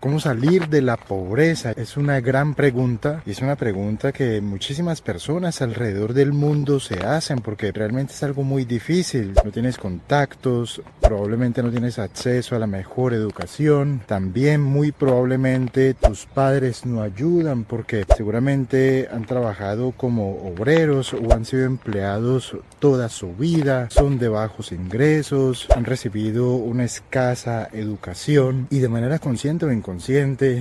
¿Cómo salir de la pobreza? Es una gran pregunta y es una pregunta que muchísimas personas alrededor del mundo se hacen porque realmente es algo muy difícil. No tienes contactos, probablemente no tienes acceso a la mejor educación. También muy probablemente tus padres no ayudan porque seguramente han trabajado como obreros o han sido empleados toda su vida, son de bajos ingresos, han recibido una escasa educación y de manera consciente o inconsciente,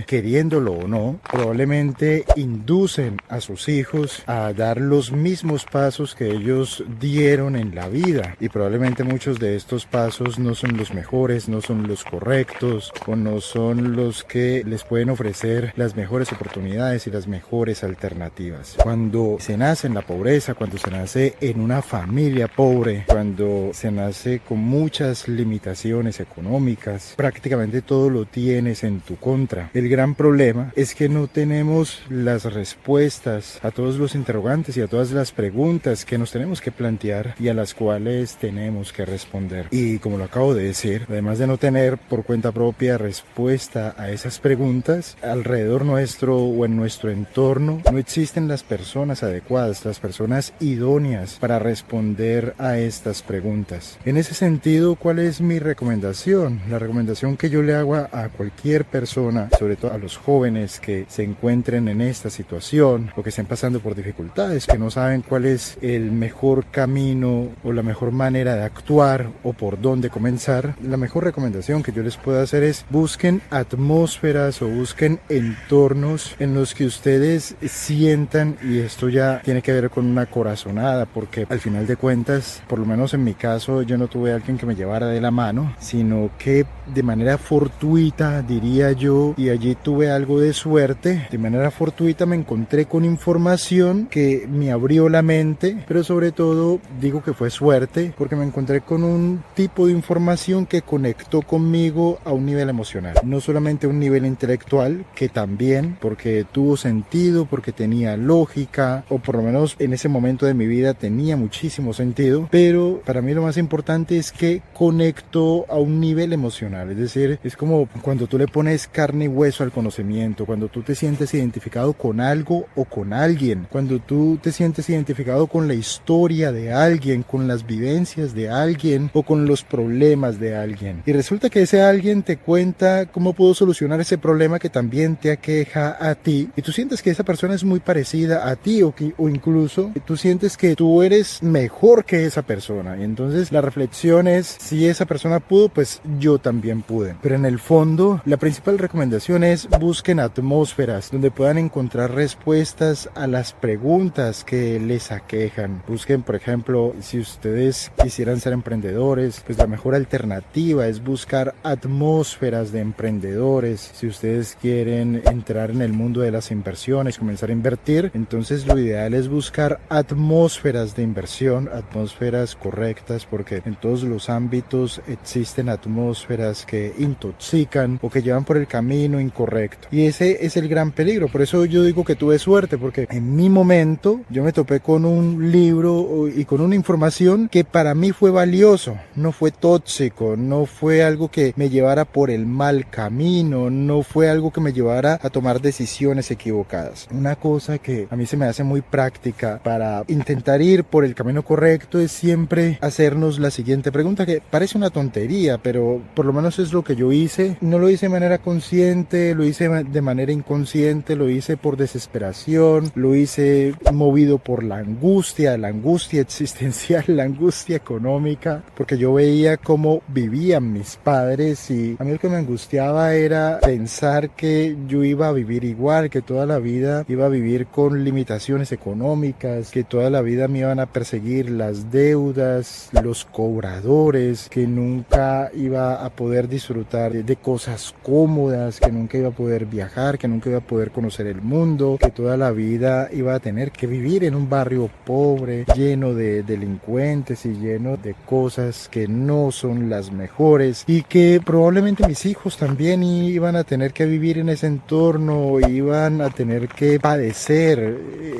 queriéndolo o no, probablemente inducen a sus hijos a dar los mismos pasos que ellos dieron en la vida, y probablemente muchos de estos pasos no son los mejores, no son los correctos o no son los que les pueden ofrecer las mejores oportunidades y las mejores alternativas. Cuando se nace en la pobreza, cuando se nace en una familia pobre, cuando se nace con muchas limitaciones económicas, prácticamente todo lo tienes en tu contra. El gran problema es que no tenemos las respuestas a todos los interrogantes y a todas las preguntas que nos tenemos que plantear y a las cuales tenemos que responder. Y como lo acabo de decir, además de no tener por cuenta propia respuesta a esas preguntas, alrededor nuestro o en nuestro entorno no existen las personas adecuadas, las personas idóneas para responder a estas preguntas. En ese sentido, ¿cuál es mi recomendación? La recomendación que yo le hago a cualquier persona, sobre todo a los jóvenes que se encuentren en esta situación o que estén pasando por dificultades, que no saben cuál es el mejor camino o la mejor manera de actuar o por dónde comenzar, la mejor recomendación que yo les puedo hacer es busquen atmósferas o busquen entornos en los que ustedes sientan, y esto ya tiene que ver con una corazonada, porque al final de cuentas, por lo menos en mi caso, yo no tuve a alguien que me llevara de la mano, sino que de manera fortuita, diría yo, y allí tuve algo de suerte, de manera fortuita me encontré con información que me abrió la mente, pero sobre todo digo que fue suerte, porque me encontré con un tipo de información que conectó conmigo a un nivel emocional, no solamente a un nivel intelectual, que también, porque tuvo sentido, porque tenía lógica, o por lo menos en ese momento de mi vida tenía muchísimo sentido, pero para mí lo más importante es que conectó a un nivel emocional, es decir, es como cuando tú le pones carne y hueso al conocimiento, cuando tú te sientes identificado con algo o con alguien, cuando tú te sientes identificado con la historia de alguien, con las vivencias de alguien o con los problemas de alguien, y resulta que ese alguien te cuenta cómo pudo solucionar ese problema que también te aqueja a ti, y tú sientes que esa persona es muy parecida a ti, o incluso tú sientes que tú eres mejor que esa persona, y entonces la reflexión es, si esa persona pudo, pues yo también pude. Pero en el fondo, la principal recomendación es busquen atmósferas donde puedan encontrar respuestas a las preguntas que les aquejan. Busquen, por ejemplo, si ustedes quisieran ser emprendedores, pues la mejor alternativa es buscar atmósferas de emprendedores. Si ustedes quieren entrar en el mundo de las inversiones, comenzar a invertir, entonces lo ideal es buscar atmósferas de inversión, atmósferas correctas, porque en todos los ámbitos existen atmósferas que intoxican o que llevan por el camino incorrecto, y ese es el gran peligro. Por eso yo digo que tuve suerte, porque en mi momento yo me topé con un libro y con una información que para mí fue valioso, no fue tóxico, no fue algo que me llevara por el mal camino, no fue algo que me llevara a tomar decisiones equivocadas. Una cosa que a mí se me hace muy práctica para intentar ir por el camino correcto es siempre hacernos la siguiente pregunta, que parece una tontería, pero por lo menos es lo que yo hice. No lo hice de manera consciente, lo hice de manera inconsciente, lo hice por desesperación, lo hice movido por la angustia existencial, la angustia económica, porque yo veía cómo vivían mis padres, y a mí lo que me angustiaba era pensar que yo iba a vivir igual, que toda la vida iba a vivir con limitaciones económicas, que toda la vida me iban a perseguir las deudas, los cobradores, que nunca iba a poder disfrutar de cosas cómodas, que nunca iba a poder viajar, que nunca iba a poder conocer el mundo, que toda la vida iba a tener que vivir en un barrio pobre, lleno de delincuentes y lleno de cosas que no son las mejores, y que probablemente mis hijos también iban a tener que vivir en ese entorno, iban a tener que padecer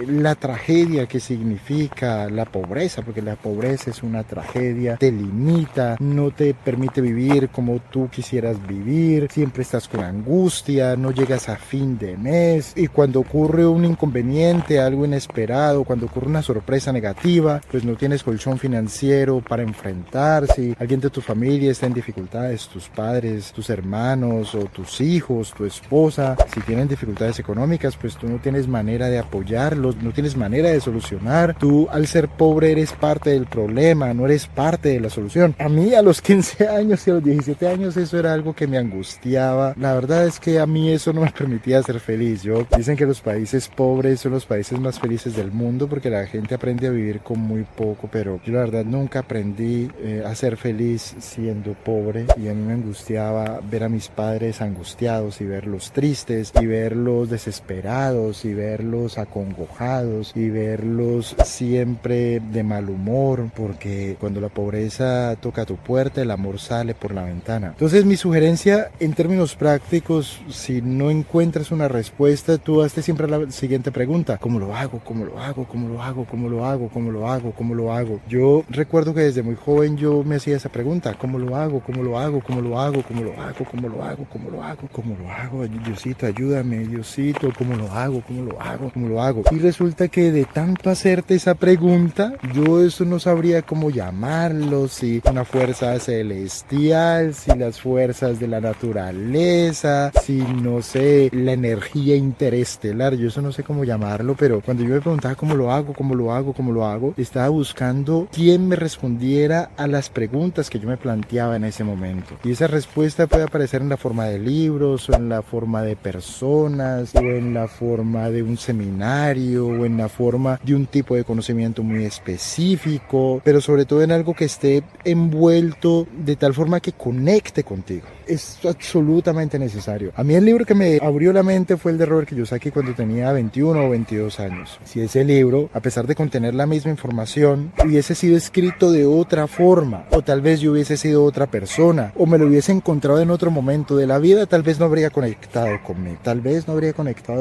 la tragedia que significa la pobreza, porque la pobreza es una tragedia, te limita, no te permite vivir como tú quisieras vivir, siempre estás con angustia, no llegas a fin de mes y cuando ocurre un inconveniente, algo inesperado, cuando ocurre una sorpresa negativa, pues no tienes colchón financiero para enfrentar. Si alguien de tu familia está en dificultades, tus padres, tus hermanos o tus hijos, tu esposa, si tienen dificultades económicas, pues tú no tienes manera de apoyarlos, no tienes manera de solucionar. Tú, al ser pobre, eres parte del problema, no eres parte de la solución. A mí a los 15 años y a los 17 años eso era algo que me angustiaba. La verdad es que a mí eso no me permitía ser feliz. Dicen que los países pobres son los países más felices del mundo porque la gente aprende a vivir con muy poco, pero yo la verdad nunca aprendí a ser feliz siendo pobre, y a mí me angustiaba ver a mis padres angustiados y verlos tristes y verlos desesperados y verlos acongojados y verlos siempre de mal humor, porque cuando la pobreza toca tu puerta, el amor sale por la ventana. Entonces mi sugerencia en términos prácticos, si no encuentras una respuesta, tú hazte siempre la siguiente pregunta: ¿cómo lo hago? ¿Cómo lo hago? ¿Cómo lo hago? ¿Cómo lo hago? ¿Cómo lo hago? ¿Cómo lo hago? Yo recuerdo que desde muy joven yo me hacía esa pregunta: ¿cómo lo hago? ¿Cómo lo hago? ¿Cómo lo hago? ¿Cómo lo hago? ¿Cómo lo hago? ¿Cómo lo hago? ¿Cómo lo hago? Diosito, ayúdame, Diosito, ¿cómo lo hago? ¿Cómo lo hago? ¿Cómo lo hago? Y resulta que de tanto hacerte esa pregunta, yo eso no sabría cómo llamarlo, si una fuerza celestial, si las fuerzas de la naturaleza, si no sé, la energía interestelar, yo eso no sé cómo llamarlo, pero cuando yo me preguntaba cómo lo hago, cómo lo hago, cómo lo hago, estaba buscando quién me respondiera a las preguntas que yo me planteaba en ese momento. Y esa respuesta puede aparecer en la forma de libros, o en la forma de personas, o en la forma de un seminario, o en la forma de un tipo de conocimiento muy específico, pero sobre todo en algo que esté envuelto de tal forma que conecte contigo. Es absolutamente necesario. A mí el libro que me abrió la mente fue el de Robert Kiyosaki cuando tenía 21 o 22 años. Si ese libro, a pesar de contener la misma información, hubiese sido escrito de otra forma, o tal vez yo hubiese sido otra persona, o me lo hubiese encontrado en otro momento de la vida, tal vez no habría conectado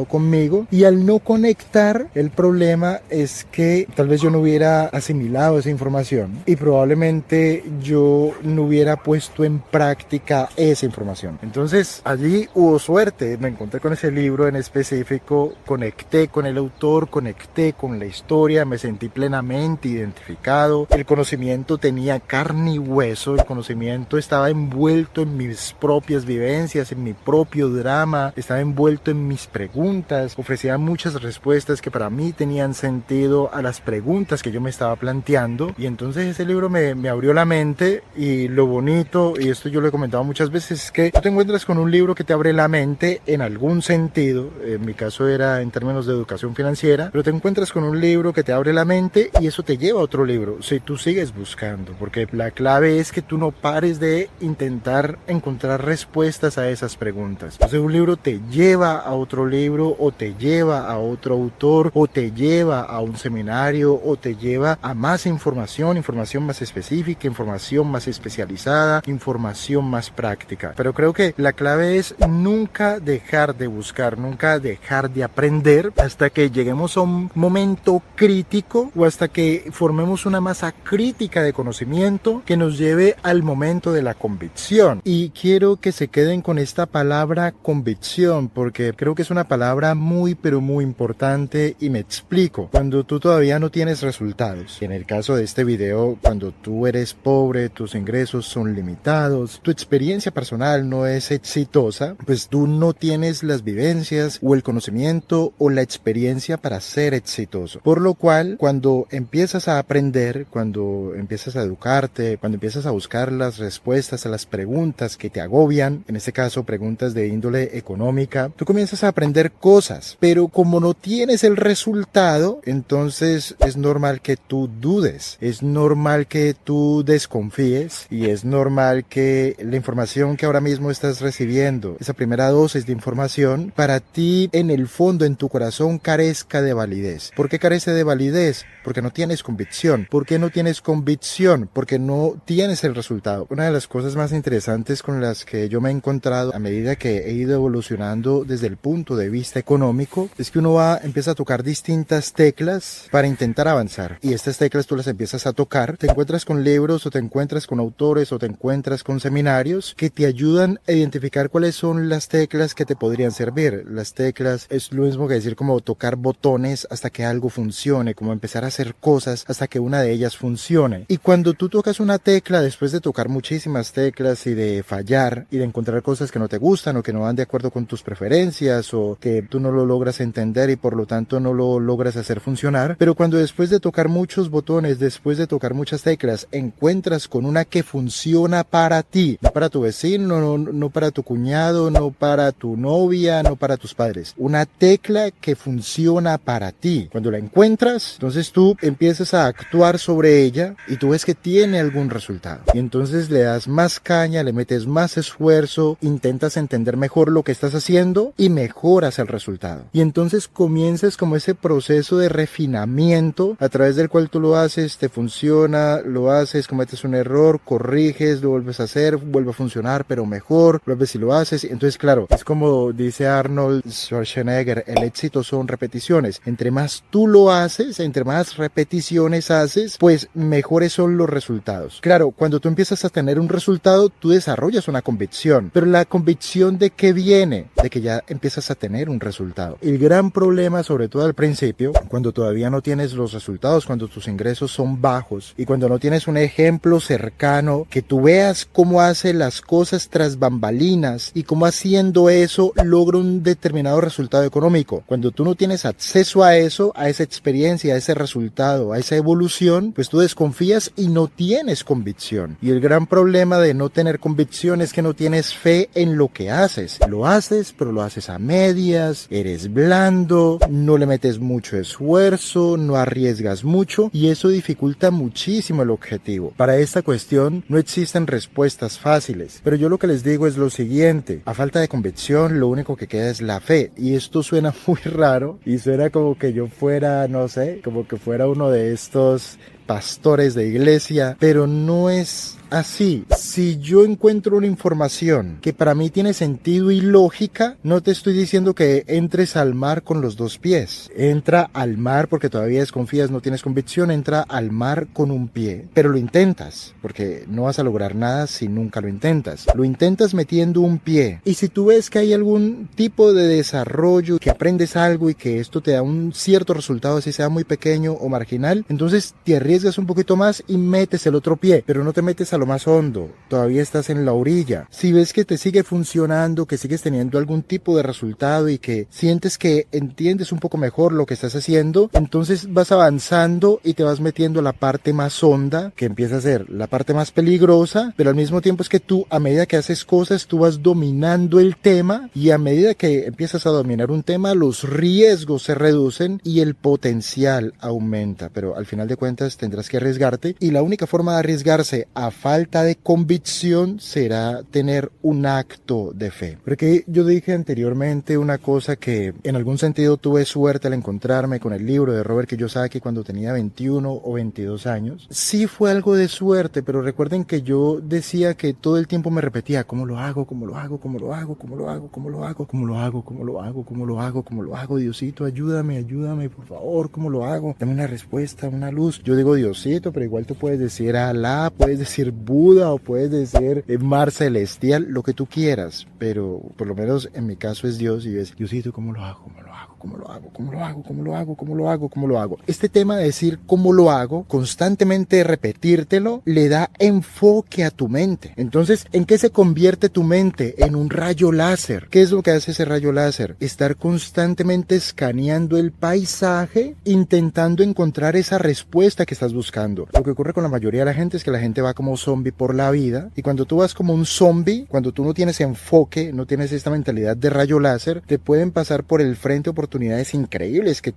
conmigo, y al no conectar, el problema es que tal vez yo no hubiera asimilado esa información y probablemente yo no hubiera puesto en práctica esa información. Entonces allí hubo suerte, me encontré con ese libro en específico, conecté con el autor, conecté con la historia, me sentí plenamente identificado, el conocimiento tenía carne y hueso, el conocimiento estaba envuelto en mis propias vivencias, en mi propio drama, estaba envuelto en mis preguntas, ofrecía muchas respuestas que para mí tenían sentido a las preguntas que yo me estaba planteando, y entonces ese libro me abrió la mente. Y lo bonito, y esto yo lo he comentado muchas veces, es que tú te encuentras con un libro que te abre la mente en algún sentido, en mi caso era en términos de educación financiera, pero te encuentras con un libro que te abre la mente y eso te lleva a otro libro, si tú sigues buscando, porque la clave es que tú no pares de intentar encontrar respuestas a esas preguntas. Entonces un libro te lleva a otro libro, o te lleva a otro autor, o te lleva a un seminario, o te lleva a más información más específica, información más especializada, información más práctica. Pero creo que la clave es nunca dejar de buscar, nunca dejar de aprender hasta que lleguemos a un momento crítico, o hasta que formemos una masa crítica de conocimiento que nos lleve al momento de la convicción. Y quiero que se queden con esta palabra convicción, porque creo que es una palabra muy pero muy importante, y me explico. Cuando tú todavía no tienes resultados, en el caso de este video, cuando tú eres pobre, tus ingresos son limitados, tu experiencia personal no es exitosa, pues tú no tienes las vivencias o el conocimiento o la experiencia para ser exitoso. Por lo cual, cuando empiezas a aprender, cuando empiezas a educarte, cuando empiezas a buscar las respuestas a las preguntas que te agobian, en este caso preguntas de índole económica, tú comienzas a aprender cosas, pero como no tienes el resultado, entonces es normal que tú dudes, es normal que tú desconfíes, y es normal que la información que ahora mismo estás recibiendo, esa primera dosis de información, para ti en el fondo, en tu corazón, carezca de validez. ¿Por qué carece de validez? Porque no tienes convicción. ¿Por qué no tienes convicción? Porque no tienes el resultado. Una de las cosas más interesantes con las que yo me he encontrado a medida que he ido evolucionando desde el punto de vista económico es que uno empieza a tocar distintas teclas para intentar avanzar, y estas teclas tú las empiezas a tocar, te encuentras con libros, o te encuentras con autores, o te encuentras con seminarios que te ayudan a identificar identificar cuáles son las teclas que te podrían servir. Las teclas es lo mismo que decir como tocar botones hasta que algo funcione, como empezar a hacer cosas hasta que una de ellas funcione. Y cuando tú tocas una tecla, después de tocar muchísimas teclas y de fallar y de encontrar cosas que no te gustan o que no van de acuerdo con tus preferencias o que tú no lo logras entender y por lo tanto no lo logras hacer funcionar, pero cuando después de tocar muchos botones, después de tocar muchas teclas, encuentras con una que funciona para ti, no para tu vecino, no para tu cuñado, no para tu novia, no para tus padres, una tecla que funciona para ti. Cuando la encuentras, entonces tú empiezas a actuar sobre ella y tú ves que tiene algún resultado y entonces le das más caña, le metes más esfuerzo, intentas entender mejor lo que estás haciendo y mejoras el resultado. Y entonces comienzas como ese proceso de refinamiento a través del cual tú lo haces, te funciona, lo haces, cometes un error, corriges, lo vuelves a hacer, vuelve a funcionar, pero mejor, vuelves y lo haces. Entonces, claro, es como dice Arnold Schwarzenegger, el éxito son repeticiones. Entre más tú lo haces, entre más repeticiones haces, pues mejores son los resultados. Claro, cuando tú empiezas a tener un resultado, tú desarrollas una convicción, pero la convicción ¿de qué viene? De que ya empiezas a tener un resultado. El gran problema, sobre todo al principio, cuando todavía no tienes los resultados, cuando tus ingresos son bajos y cuando no tienes un ejemplo cercano, que tú veas cómo hace las cosas tras bambalinas y cómo haciendo eso logra un determinado resultado económico. Cuando tú no tienes acceso a eso, a esa experiencia, a ese resultado, a esa evolución, pues tú desconfías y no tienes convicción. Y el gran problema de no tener convicción es que no tienes fe en lo que haces. Lo haces, pero lo haces a medias, eres blando, no le metes mucho esfuerzo, no arriesgas mucho y eso dificulta muchísimo el objetivo. Para esta cuestión no existen respuestas fáciles, pero yo lo que les digo es lo siguiente: a falta de convicción lo único que queda es la fe. Y esto suena muy raro y suena como que yo fuera, no sé, como que fuera uno de estos pastores de iglesia, pero no es así. Si yo encuentro una información que para mí tiene sentido y lógica, no te estoy diciendo que entres al mar con los dos pies. Entra al mar porque todavía desconfías, no tienes convicción, entra al mar con un pie, pero lo intentas, porque no vas a lograr nada si nunca lo intentas. Lo intentas metiendo un pie, y si tú ves que hay algún tipo de desarrollo, que aprendes algo y que esto te da un cierto resultado, así sea muy pequeño o marginal, entonces te arriesgas un poquito más y metes el otro pie, pero no te metes a lo más hondo, todavía estás en la orilla. Si ves que te sigue funcionando, que sigues teniendo algún tipo de resultado y que sientes que entiendes un poco mejor lo que estás haciendo, entonces vas avanzando y te vas metiendo a la parte más honda, que empieza a ser la parte más peligrosa, pero al mismo tiempo es que tú, a medida que haces cosas, tú vas dominando el tema, y a medida que empiezas a dominar un tema, los riesgos se reducen y el potencial aumenta, pero al final de cuentas tendrás que arriesgarte, y la única forma de arriesgarse a falta de convicción será tener un acto de fe. Porque yo dije anteriormente una cosa que en algún sentido tuve suerte al encontrarme con el libro de Robert Kiyosaki cuando tenía 21 o 22 años. Sí fue algo de suerte, pero recuerden que yo decía que todo el tiempo me repetía: ¿cómo lo hago? ¿Cómo lo hago? ¿Cómo lo hago? ¿Cómo lo hago? ¿Cómo lo hago? ¿Cómo lo hago? ¿Cómo lo hago? ¿Cómo lo hago? ¿Cómo lo hago? Diosito, ayúdame, ayúdame, por favor, ¿cómo lo hago? Dame una respuesta, una luz. Yo digo Diosito, pero igual tú puedes decir Alá, puedes decir Buda o puedes decir mar celestial, lo que tú quieras, pero por lo menos en mi caso es Dios, y es Diosito, ¿cómo lo hago? ¿Cómo lo hago? ¿Cómo lo hago? ¿Cómo lo hago? ¿Cómo lo hago? ¿Cómo lo hago? ¿Cómo lo hago? Este tema de decir cómo lo hago, constantemente repetírtelo, le da enfoque a tu mente. Entonces, ¿en qué se convierte tu mente? En un rayo láser. ¿Qué es lo que hace ese rayo láser? Estar constantemente escaneando el paisaje, intentando encontrar esa respuesta que estás buscando. Lo que ocurre con la mayoría de la gente es que la gente va como zombie por la vida, y cuando tú vas como un zombie, cuando tú no tienes enfoque, no tienes esta mentalidad de rayo láser, te pueden pasar por el frente oportunidades increíbles que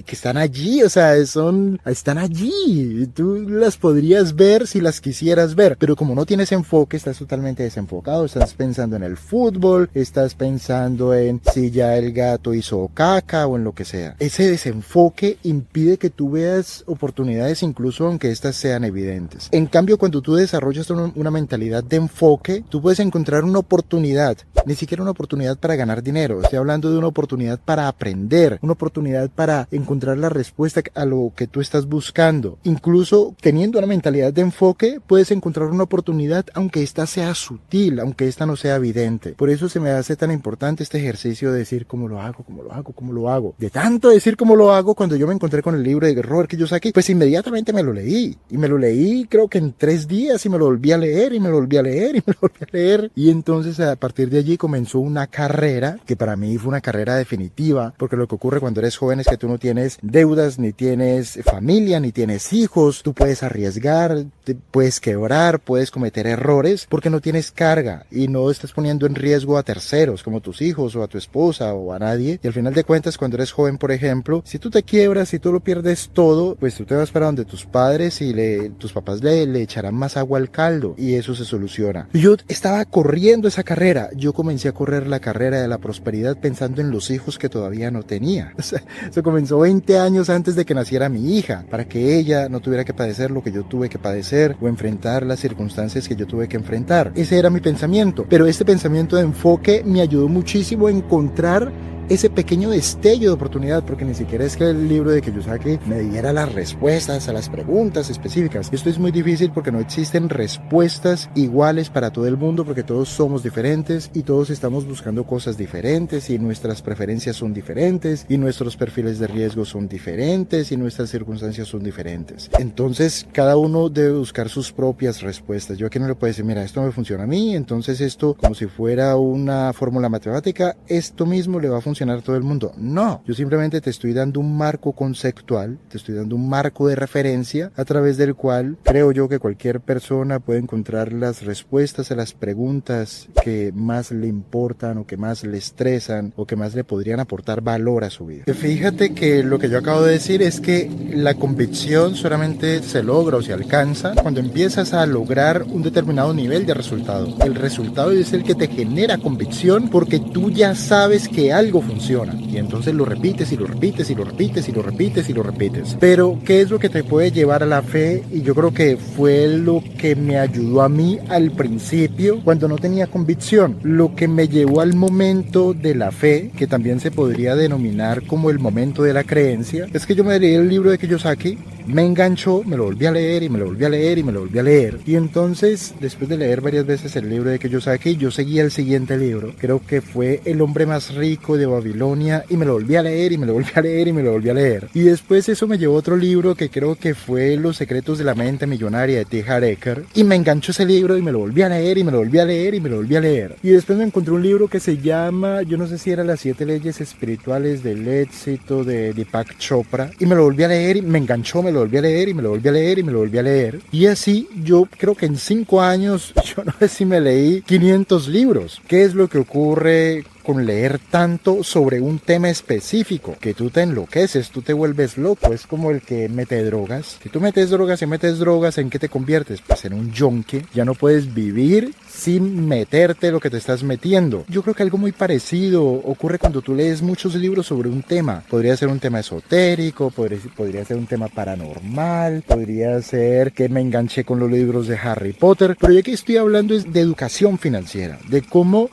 están allí, o sea, están allí, y tú las podrías ver si las quisieras ver, pero como no tienes enfoque, estás totalmente desenfocado, estás pensando en el fútbol, estás pensando en si ya el gato hizo caca o en lo que sea. Ese desenfoque impide que tú veas oportunidades, incluso aunque estas sean evidentes. En cambio, cuando tú desarrollas una mentalidad de enfoque, tú puedes encontrar una oportunidad, ni siquiera una oportunidad para ganar dinero, estoy hablando de una oportunidad para aprender, una oportunidad para encontrar la respuesta a lo que tú estás buscando. Incluso teniendo una mentalidad de enfoque, puedes encontrar una oportunidad aunque esta sea sutil, aunque esta no sea evidente. Por eso se me hace tan importante este ejercicio de decir cómo lo hago, cómo lo hago, cómo lo hago. De tanto decir cómo lo hago, cuando yo me encontré con el libro de Robert Kiyosaki, pues inmediatamente me lo leí. Y me lo leí creo que en 3 días y me lo volví a leer y me lo volví a leer y me lo volví a leer. Y entonces a partir de allí comenzó una carrera que para mí fue una carrera definitiva, porque lo que ocurre cuando eres joven es que tú no tienes deudas, ni tienes familia, ni tienes hijos. Tú puedes arriesgar, te puedes quebrar, puedes cometer errores porque no tienes carga y no estás poniendo en riesgo a terceros como tus hijos o a tu esposa o a nadie. Y al final de cuentas, cuando eres joven, por ejemplo, si tú te quiebras, si tú lo pierdes todo, pues tú te vas para donde tus padres y tus papás le echarán más agua al caldo y eso se soluciona. Yo estaba corriendo esa carrera. Yo comencé a correr la carrera de la prosperidad pensando en los hijos que todavía no tenía. O sea, eso comenzó 20 años antes de que naciera mi hija, para que ella no tuviera que padecer lo que yo tuve que padecer o enfrentar las circunstancias que yo tuve que enfrentar. Ese era mi pensamiento, pero este pensamiento de enfoque me ayudó muchísimo a encontrar ese pequeño destello de oportunidad, porque ni siquiera es que el libro de Kiyosaki me diera las respuestas a las preguntas específicas. Esto es muy difícil porque no existen respuestas iguales para todo el mundo, porque todos somos diferentes y todos estamos buscando cosas diferentes y nuestras preferencias son diferentes y nuestros perfiles de riesgo son diferentes y nuestras circunstancias son diferentes. Entonces cada uno debe buscar sus propias respuestas. Yo aquí no le puedo decir, mira, esto me funciona a mí, entonces esto, como si fuera una fórmula matemática, esto mismo le va a funcionar a todo el mundo. No, yo simplemente te estoy dando un marco conceptual, te estoy dando un marco de referencia a través del cual creo yo que cualquier persona puede encontrar las respuestas a las preguntas que más le importan o que más le estresan o que más le podrían aportar valor a su vida. Fíjate que lo que yo acabo de decir es que la convicción solamente se logra o se alcanza cuando empiezas a lograr un determinado nivel de resultado. El resultado es el que te genera convicción porque tú ya sabes que algo funciona y entonces lo repites y lo repites y lo repites y lo repites y lo repites. Pero ¿qué es lo que te puede llevar a la fe? Y yo creo que fue lo que me ayudó a mí al principio cuando no tenía convicción, lo que me llevó al momento de la fe, que también se podría denominar como el momento de la creencia, es que yo me leí el libro de Kiyosaki, me enganchó, me lo volví a leer y me lo volví a leer y me lo volví a leer. Y entonces, después de leer varias veces el libro de Kiyosaki, yo seguí el siguiente libro. Creo que fue El hombre más rico de Babilonia y me lo volví a leer y me lo volví a leer y me lo volví a leer. Y después eso me llevó a otro libro que creo que fue Los secretos de la mente millonaria de T. Harv Eker. Y me enganchó ese libro y me lo volví a leer y me lo volví a leer y me lo volví a leer. Y después me encontré un libro que se llama, yo no sé si era Las 7 leyes espirituales del éxito de Deepak Chopra. Y me lo volví a leer y me enganchó, me lo volví a leer y me lo volví a leer y me lo volví a leer. Y así yo creo que en 5 años, yo no sé si me leí 500 libros. ¿Qué es lo que ocurre con leer tanto sobre un tema específico? Que tú te enloqueces, tú te vuelves loco. Es como el que mete drogas. Si tú metes drogas, ¿en qué te conviertes? Pues en un junkie. Ya no puedes vivir sin meterte lo que te estás metiendo. Yo creo que algo muy parecido ocurre cuando tú lees muchos libros sobre un tema. Podría ser un tema esotérico, podría ser un tema paranormal, podría ser que me enganché con los libros de Harry Potter, pero yo aquí estoy hablando es de educación financiera, de cómo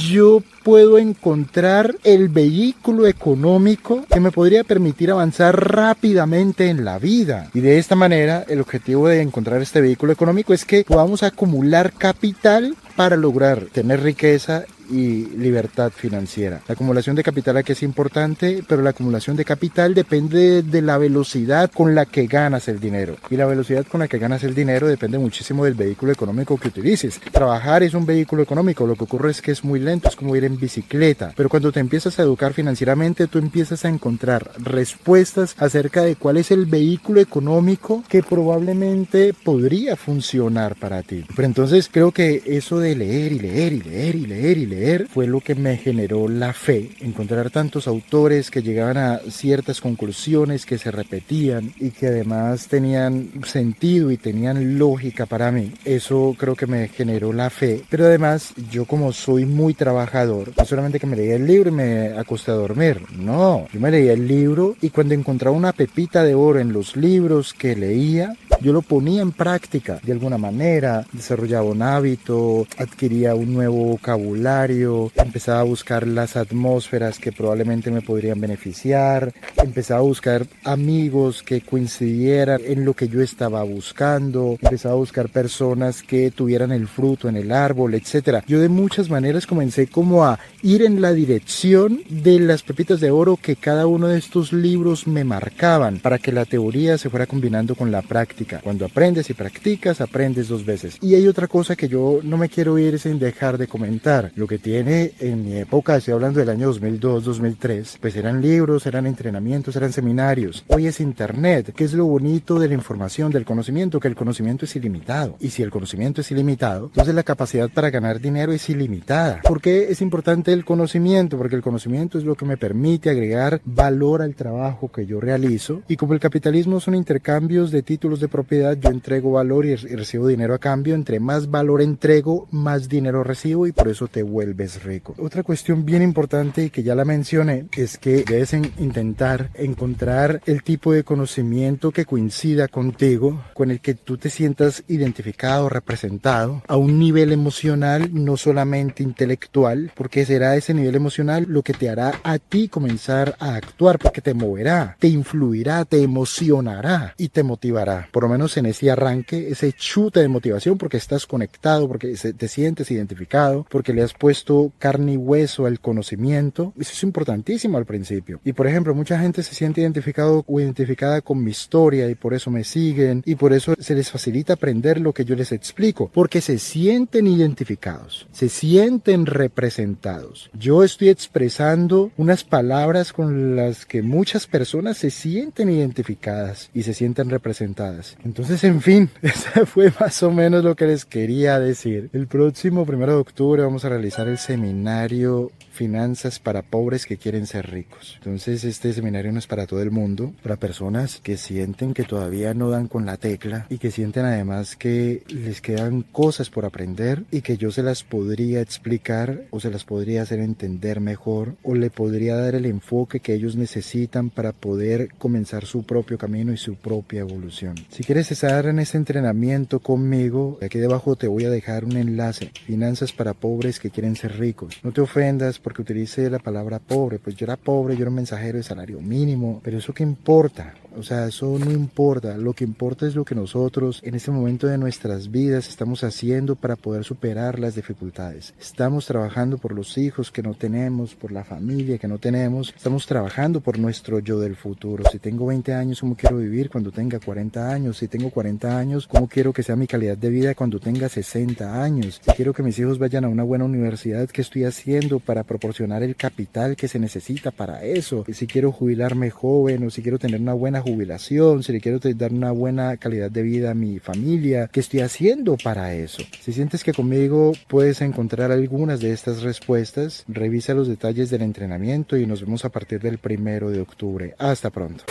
yo puedo encontrar el vehículo económico que me podría permitir avanzar rápidamente en la vida. Y de esta manera, el objetivo de encontrar este vehículo económico es que podamos acumular capital para lograr tener riqueza y libertad financiera. La acumulación de capital aquí es importante, pero la acumulación de capital depende de la velocidad con la que ganas el dinero. Y la velocidad con la que ganas el dinero depende muchísimo del vehículo económico que utilices. Trabajar es un vehículo económico, lo que ocurre es que es muy lento, es como ir en bicicleta. Pero cuando te empiezas a educar financieramente, tú empiezas a encontrar respuestas acerca de cuál es el vehículo económico que probablemente podría funcionar para ti. Pero entonces creo que eso de leer y leer y leer y leer y leer fue lo que me generó la fe. Encontrar tantos autores que llegaban a ciertas conclusiones que se repetían y que además tenían sentido y tenían lógica para mí. Eso creo que me generó la fe. Pero además, yo como soy muy trabajador, no solamente que me leía el libro y me acosté a dormir. No, yo me leía el libro y cuando encontraba una pepita de oro en los libros que leía, yo lo ponía en práctica de alguna manera, desarrollaba un hábito, adquiría un nuevo vocabulario, empezaba a buscar las atmósferas que probablemente me podrían beneficiar, empezaba a buscar amigos que coincidieran en lo que yo estaba buscando, empezaba a buscar personas que tuvieran el fruto en el árbol, etcétera. Yo de muchas maneras comencé como a ir en la dirección de las pepitas de oro que cada uno de estos libros me marcaban, para que la teoría se fuera combinando con la práctica. Cuando aprendes y practicas, aprendes dos veces. Y hay otra cosa que yo no me quiero ir sin dejar de comentar. Lo que tiene en mi época, estoy hablando del año 2002, 2003, pues eran libros, eran entrenamientos, eran seminarios. Hoy es internet, que es lo bonito de la información, del conocimiento, que el conocimiento es ilimitado. Y si el conocimiento es ilimitado, entonces la capacidad para ganar dinero es ilimitada. ¿Por qué es importante el conocimiento? Porque el conocimiento es lo que me permite agregar valor al trabajo que yo realizo, y como el capitalismo son intercambios de títulos de propiedad, yo entrego valor y recibo dinero a cambio. Entre más valor entrego, más dinero recibo, y por eso te vuelves rico. Otra cuestión bien importante, y que ya la mencioné, es que debes intentar encontrar el tipo de conocimiento que coincida contigo, con el que tú te sientas identificado, representado a un nivel emocional, no solamente intelectual, porque será ese nivel emocional lo que te hará a ti comenzar a actuar, porque te moverá, te influirá, te emocionará y te motivará. Por lo menos en ese arranque, ese chute de motivación, porque estás conectado, porque te sientes identificado, porque le has puesto carne y hueso al conocimiento. Eso es importantísimo al principio. Y por ejemplo, mucha gente se siente identificado o identificada con mi historia, y por eso me siguen, y por eso se les facilita aprender lo que yo les explico, porque se sienten identificados, se sienten representados. Yo estoy expresando unas palabras con las que muchas personas se sienten identificadas y se sienten representadas. Entonces, en fin, eso fue más o menos lo que les quería decir. El próximo 1 de octubre vamos a realizar el seminario Finanzas para pobres que quieren ser ricos. Entonces, este seminario no es para todo el mundo, para personas que sienten que todavía no dan con la tecla, y que sienten además que les quedan cosas por aprender, y que yo se las podría explicar, o se las podría hacer entender mejor, o le podría dar el enfoque que ellos necesitan para poder comenzar su propio camino y su propia evolución. Si quieres estar en este entrenamiento conmigo, aquí debajo te voy a dejar un enlace: Finanzas para pobres que quieren ser ricos. No te ofendas porque utilicé la palabra pobre, pues yo era pobre, yo era un mensajero de salario mínimo, pero ¿eso qué importa? O sea, eso no importa. Lo que importa es lo que nosotros en este momento de nuestras vidas estamos haciendo para poder superar las dificultades. Estamos trabajando por los hijos que no tenemos, por la familia que no tenemos. Estamos trabajando por nuestro yo del futuro. Si tengo 20 años, ¿cómo quiero vivir cuando tenga 40 años? Si tengo 40 años, ¿cómo quiero que sea mi calidad de vida cuando tenga 60 años? Si quiero que mis hijos vayan a una buena universidad, ¿qué estoy haciendo para proporcionar el capital que se necesita para eso? Si quiero jubilarme joven, o si quiero tener una buena jubilación, si le quiero dar una buena calidad de vida a mi familia, ¿qué estoy haciendo para eso? Si sientes que conmigo puedes encontrar algunas de estas respuestas, revisa los detalles del entrenamiento y nos vemos a partir del 1 de octubre. Hasta pronto.